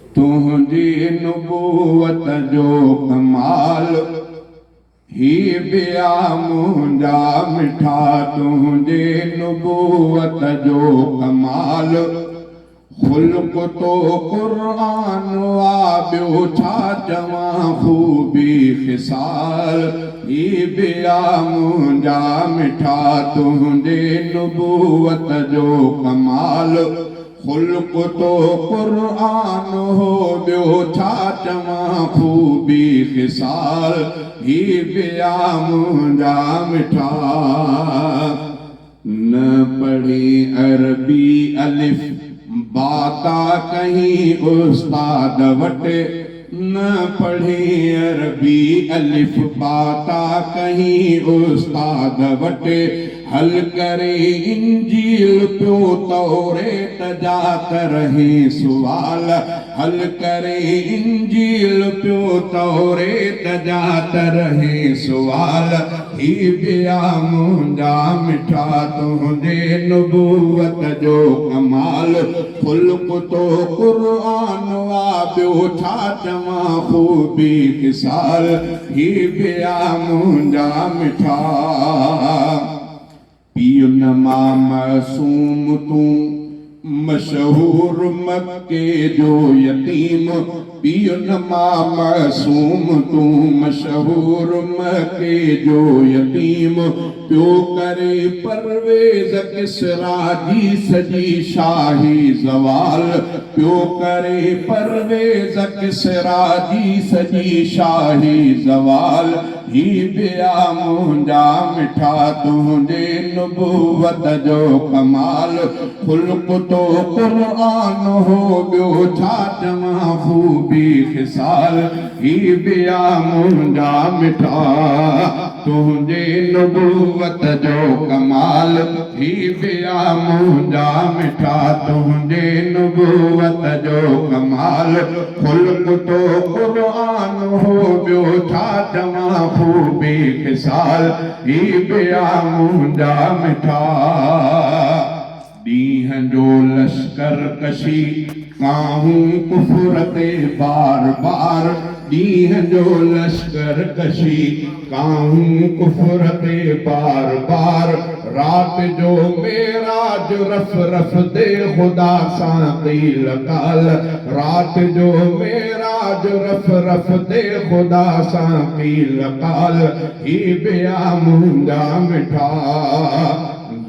तुझी नुबूवत जो कमाल ही बिया मुंजा मिठा तुझे नुबूवत जो कमाल खुल्क तो कुरान वा ॿियो छा चवां खूबी ख़िसाल ही बिया मुंजा मिठा तुझे नुबूवत जो कमाल खुल्क तो कुरान हो ॿियो छा चवां खूबी ख़िसाल ही बिया मुंजा मिठा न पढ़ी अरबी अलिफ बाता कहीं उस्ताद वटे न पढ़ी अरबी अलिफ बाता कहीं उस्ताद वटे हल करे इंजील पियो तौरेत जा रहे सुवाल हल करे इंजील पियो तौरेत जा रहे सुवाल ही बिया मुंजा मिठा तुझे नुबूवत जो कमाल खुल्क तो कुरान वा ॿियो छा चवां खूबी ख़िसाल ही बिया मुंजा मिठा पियो न मां मासूम तूं मशहूर मक्के जो यतीम पियो न मां मासूम तूं मशहूर मक्के जो यतीम पियो करे परवेज़ किसरा जी सजी शाही ज़वाल पियो करे परवेज़ किसरा जी सजी शाही ज़वाल ही बिया मुंजा मिठा तुझे नुबूवत जो कमाल खुल्क तो कुरान हो ॿियो छा चवां खूबी ख़िसाल ही बिया मुंजा मिठा तुझे नुबूवत जो कमाल ही बिया मुंजा मिठा तुझे नुबूवत जो कमाल खुल्क तो कुरान हो ॿियो छा चवां खूबी ख़िसाल ही बिया मुंजा मिठा ॾींहं जो लश्कर कशी काहूं कुफर ते बार बार ॾींहं जो लश्कर कशी काहूं कुफर ते बार बार रात जो मेराज रफ रफ दे खुदा सां क़ील काल रात जो मेराज रफ रफ दे खुदा सां क़ील काल ही बिया मुंजा मिठा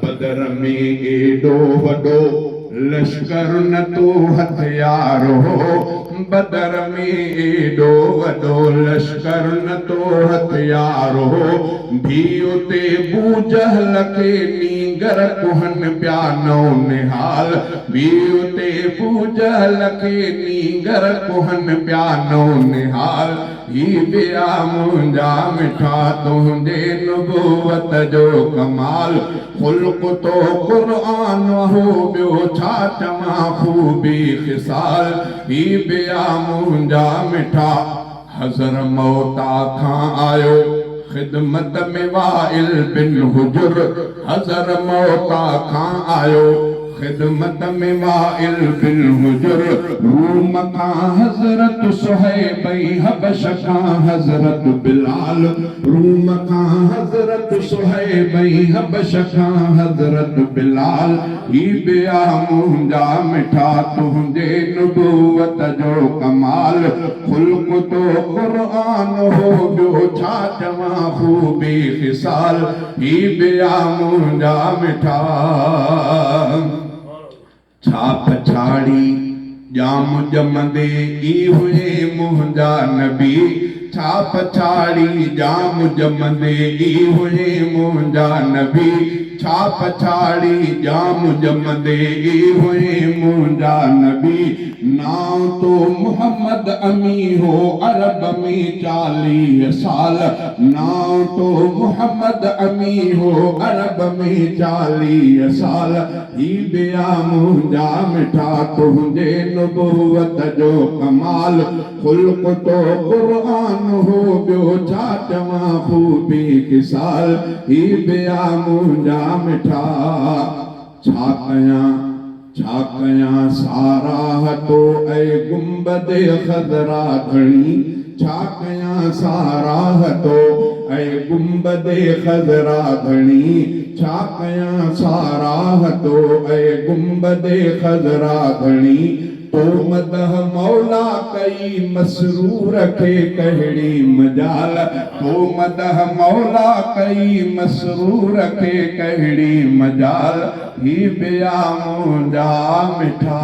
बदर में एॾो वॾो लश्कर न तो हथियार हो बदर में एॾो वॾो लश्कर न तो हथियार हो भी उते बूजहल खे नींगर कुहन पिया नौ निहाल भी उते बूजहल खे नींगर कुहन पिया नौ निहाल ही बिया मुंजा मिठा तुझे नुबूवत जो कमाल खुल्क तो कुरान हो ॿियो छा चवां खूबी ख़िसाल ही बिया मुंजा मिठा हज़र मौता खां आयो ख़िदमत में वाइल बिन हुजुर हज़र मौता खां आयो ख़िदमत में वाइल बिन हुजुर रूम खां हज़रत सुहैब हबश खां हज़रत बिलाल रूम खां हज़रत सुहैब हबश खां हज़रत बिलाल ही बिया मुंजा मिठा तुझे नुबूवत जो कमाल खुल्क तो कुरान हो ॿियो छा चवां खूबी ख़िसाल ही बिया मुंजा मिठा छाप छाड़ी जाम जमंदे ई हुए मुंहिंजा नबी छाप छाड़ी जाम जमंदे ई हुए मुंहिंजा नबी छाप छाड़ी जाम जमंदे ई हुए मुंहिंजा नबी नाम तो मोहम्मद अमी हो अरब में 40 साल नाम तो मोहम्मद अमी हो अरब में 40 साल ही बिया मुंजा मिठा तुझे नुबूवत जो कमाल खुल्क तो कुरान हो ॿियो छा चवां खूबी ख़िसाल ही बिया मुंजा मिठा छा कयां छा कयां साराह तो ऐ गुंबद खदरा घणी छा कयां साराह तो ऐ गुंबद खदरा घणी छा कयां साराह तो ऐ गुंबद खदरा घणी तो मदह मौला कई मसरूर खे कहिड़ी मजाल तो मदह मौला कई मसरूर खे कहिड़ी मजाल ही बिया मुंहिंजा मिठा